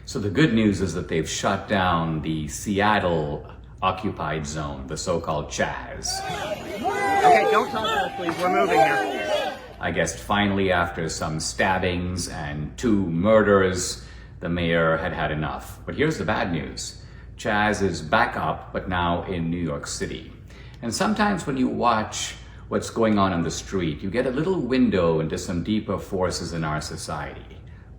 So the good news is that they've shut down the Seattle occupied zone, the so-called Chaz. Okay, don't talk to us, please. We're moving here. I guess finally, after some stabbings and 2 murders, the mayor had had enough. But here's the bad news. Chaz is back up, but now in New York City. And sometimes when you watch what's going on the street, you get a little window into some deeper forces in our society.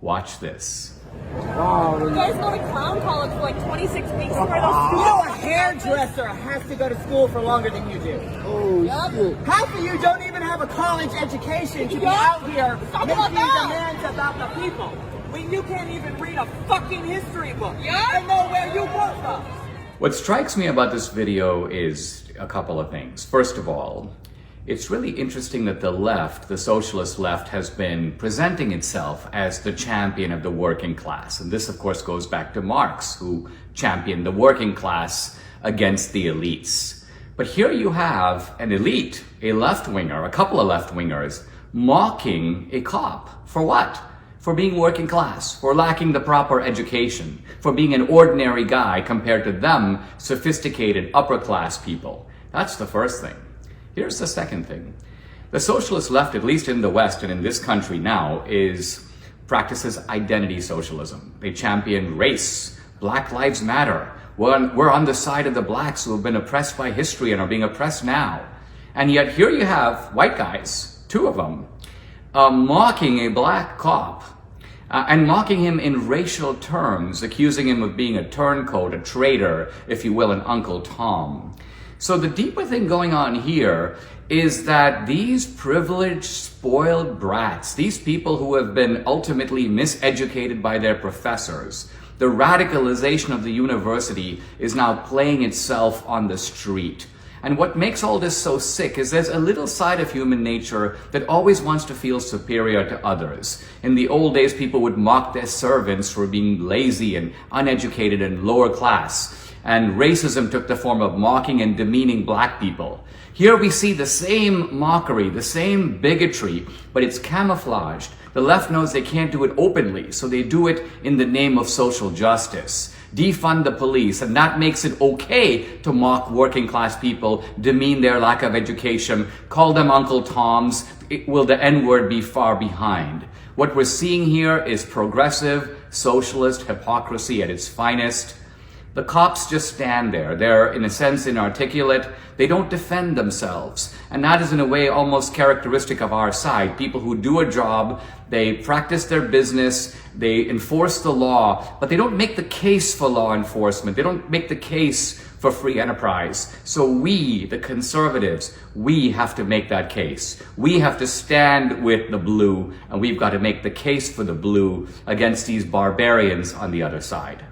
Watch this. You guys go to clown college for like 26 weeks for the You know, a hairdresser has to go to school for longer than you do. Half of you don't even have a college education to be out here making demands about the people. When you can't even read a fucking history book and know where you come from. What strikes me about this video is a couple of things. First of all, it's really interesting that the left, the socialist left, has been presenting itself as the champion of the working class. And this, of course, goes back to Marx, who championed the working class against the elites. But here you have an elite, a left-winger, a couple of left-wingers, mocking a cop. For what? For being working class, for lacking the proper education, for being an ordinary guy compared to them, sophisticated upper-class people. That's the first thing. Here's the second thing. The socialist left, at least in the West and in this country now, practices identity socialism. They champion race. Black lives matter. We're on the side of the blacks who have been oppressed by history and are being oppressed now. And yet here you have white guys, 2 of them, mocking a black cop and mocking him in racial terms, accusing him of being a turncoat, a traitor, if you will, an Uncle Tom. So the deeper thing going on here is that these privileged, spoiled brats, these people who have been ultimately miseducated by their professors, the radicalization of the university is now playing itself on the street. And what makes all this so sick is there's a little side of human nature that always wants to feel superior to others. In the old days, people would mock their servants for being lazy and uneducated and lower class. And racism took the form of mocking and demeaning black people. Here we see the same mockery, the same bigotry, but it's camouflaged. The left knows they can't do it openly, so they do it in the name of social justice. Defund the police, and that makes it okay to mock working class people, demean their lack of education, call them Uncle Toms. Will the N-word be far behind? What we're seeing here is progressive, socialist hypocrisy at its finest. The cops just stand there. They're, in a sense, inarticulate. They don't defend themselves. And that is, in a way, almost characteristic of our side. People who do a job, they practice their business, they enforce the law, but they don't make the case for law enforcement. They don't make the case for free enterprise. So we, the conservatives, we have to make that case. We have to stand with the blue, and we've got to make the case for the blue against these barbarians on the other side.